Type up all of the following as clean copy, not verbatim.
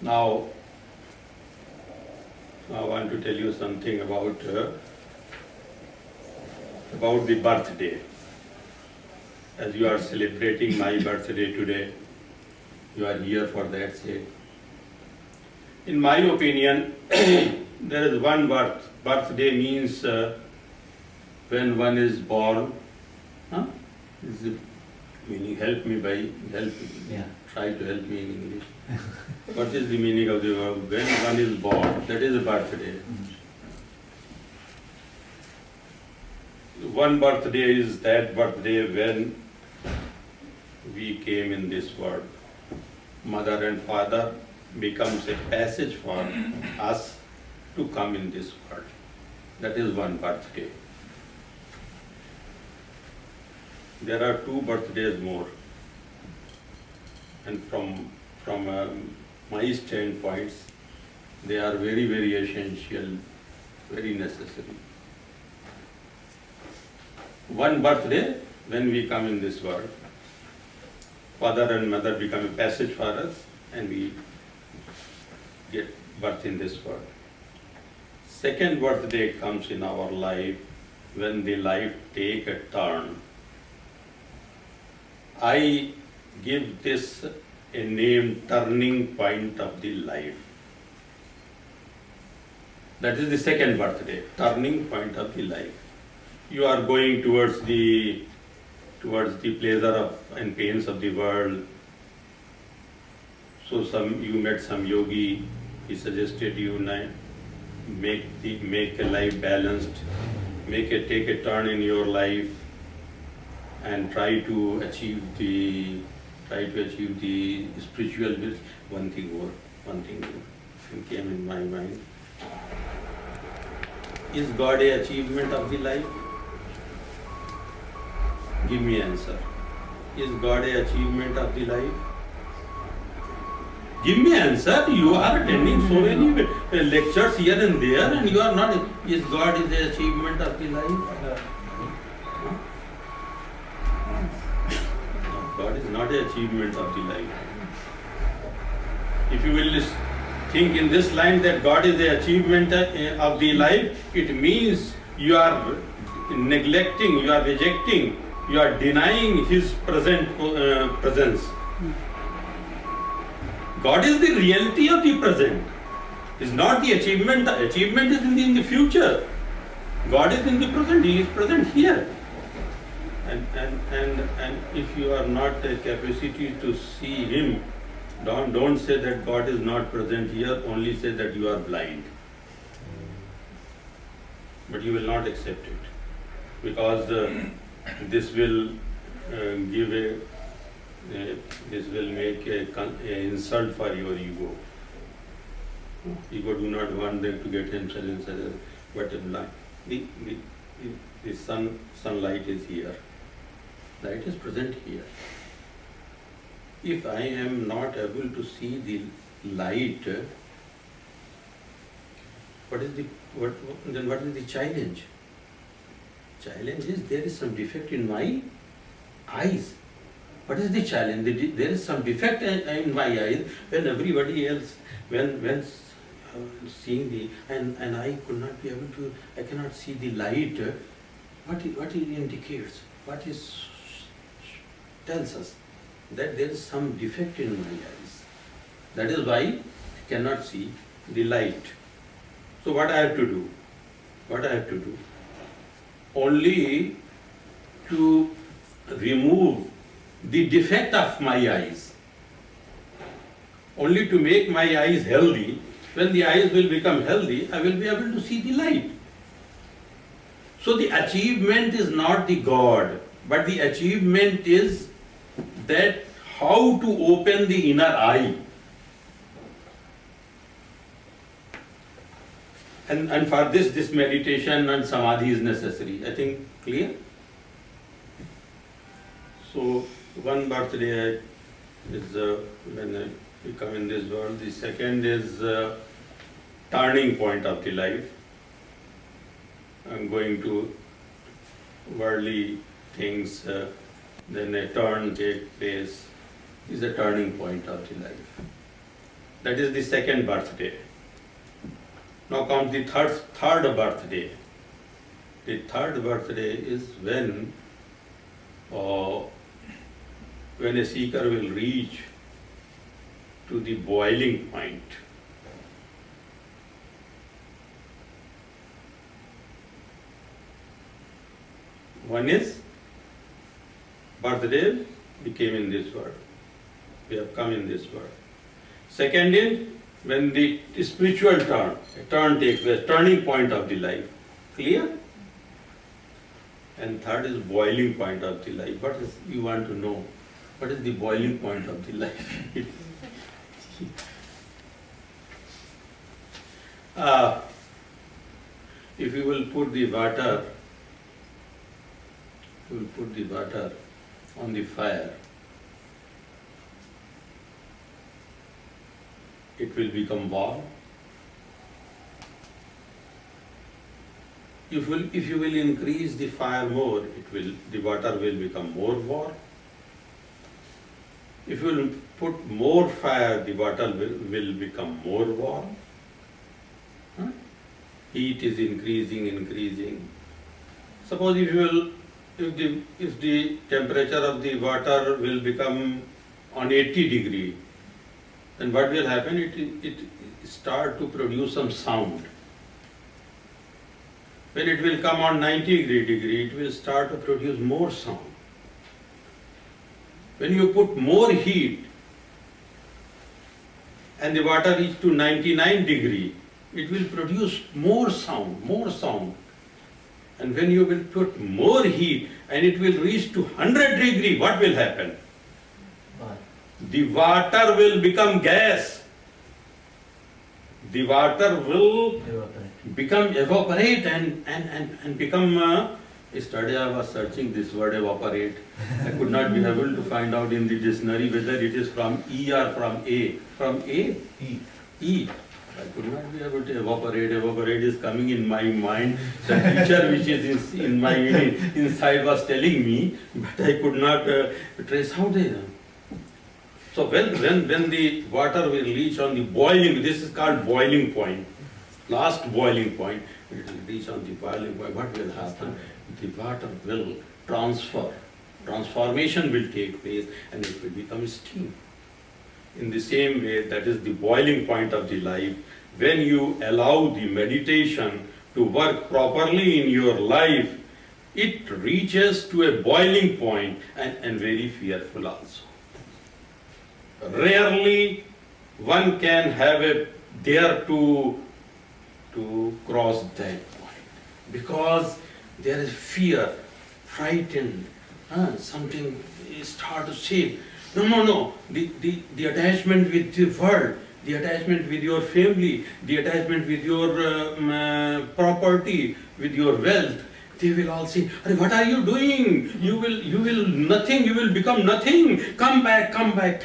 Now, I want to tell you something about the birthday. As you are celebrating my birthday today, you are here for that sake. In my opinion, there is one birthday means when one is born. Huh? Is the meaning? Help me. Yeah. Try to help me in English. What is the meaning of the word? When one is born, that is a birthday. One birthday is that birthday when we came in this world. Mother and father becomes a passage for us to come in this world. That is one birthday. There are two birthdays more, and from my standpoints, they are very, very essential, very necessary. One birthday when we come in this world, father and mother become a passage for us, and we get birth in this world. Second birthday comes in our life when the life take a turn. I give this a name, turning point of the life. That is the second birthday, turning point of the life. You are going towards the pleasure of and pains of the world. So you met some yogi. He suggested you make a life balanced, take a turn in your life, and try to achieve the spiritual will. One thing more came in my mind. Is God a achievement of the life? Give me answer. Is God a achievement of the life? Give me answer. You are attending so many lectures here and there, and you are not. Is God is the achievement of the life? God is not an achievement of the life. If you will think in this line that God is the achievement of the life, it means you are neglecting, you are rejecting, you are denying His presence. God is the reality of the present. Is not the achievement. The achievement is in the future. God is in the present. He is present here. And if you are not a capacity to see Him, don't say that God is not present here. Only say that you are blind. But you will not accept it, because this will this will make a insult for your ego. Ego do not want them to get himself in such a, but the sunlight is here. Light is present here. If I am not able to see the light, what is the challenge? Challenge is there is some defect in my eyes. What is the challenge? There is some defect in my eyes when everybody else, when seeing the, and I could not be able to, I cannot see the light. What it indicates? What is tells us that there is some defect in my eyes. That is why I cannot see the light. So what I have to do? What I have to do? Only to remove the defect of my eyes. Only to make my eyes healthy. When the eyes will become healthy, I will be able to see the light. So the achievement is not the God, but the achievement is that how to open the inner eye. And for this meditation and samadhi is necessary. I think clear? So one birthday is when we come in this world. The second is turning point of the life. I'm going to worldly things, then a turn takes place. Is a turning point of the life. That is the second birthday. Now comes the third birthday. The third birthday is when a seeker will reach to the boiling point. One is birthday, we came in this world. We have come in this world. Second is when the spiritual turn takes place, turning point of the life. Clear? And third is boiling point of the life. What is, you want to know? What is the boiling point of the life? If you will put the water, on the fire, it will become warm. If you will increase the fire more, the water will become more warm. If you will put more fire, the water will become more warm. Huh? Heat is increasing. Suppose if the temperature of the water will become on 80 degree, then what will happen? It start to produce some sound. When it will come on 90 degree, it will start to produce more sound. When you put more heat and the water reaches to 99 degree, it will produce more sound. And when you will put more heat and it will reach to 100 degree, what will happen? The water will become gas. The water will become evaporate and become. Yesterday I was searching this word evaporate. I could not be able to find out in the dictionary whether it is from E or from A. From A? E. I could not be able to evaporate. Evaporate is coming in my mind. The teacher which is in my inside was telling me, but I could not trace how they. So when the water will reach on the boiling, this is called boiling point, last boiling point, it will reach on the boiling point, what will happen? The water will transformation will take place and it will become steam. In the same way, that is the boiling point of the life. When you allow the meditation to work properly in your life, it reaches to a boiling point and very fearful also. Rarely one can dare to cross that point because there is fear, frightened, something start to shake. No. The attachment with the world, the attachment with your family, the attachment with your property, with your wealth, they will all say, what are you doing? You will nothing, you will become nothing. Come back. But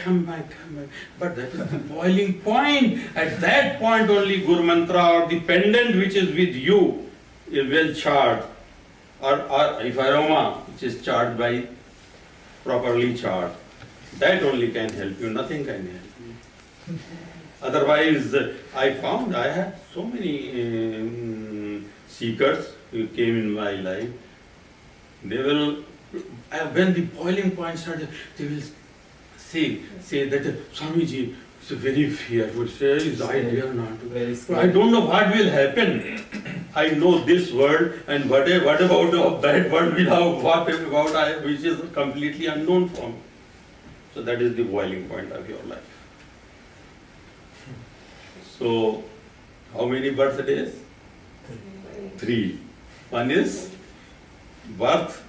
that is the boiling point. At that point only Guru Mantra or the pendant which is with you will charge. Or if aroma which is charged by properly charged. That only can help you, nothing can help you. Otherwise, I found I had so many seekers who came in my life. They will, when the boiling point started, they will say that Swamiji is very fearful. I dare not. I don't know what will happen. I know this word, and what about that word which is completely unknown for me. So that is the boiling point of your life. So, how many birthdays? 3. One is birth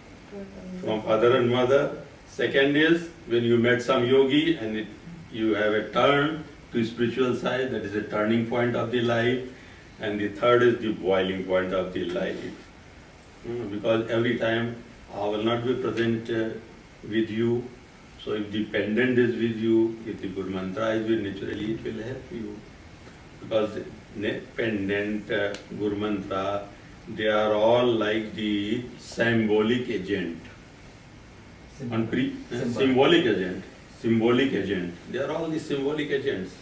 from father and mother. Second is when you met some yogi and you have a turn to spiritual side, that is a turning point of the life. And the third is the boiling point of the life. Because every time I will not be present with you. So if the pendant is with you, if the Guru Mantra is with you, naturally it will help you. Because pendant, Guru Mantra, they are all like the symbolic agent. Symbolic agent. They are all the symbolic agents.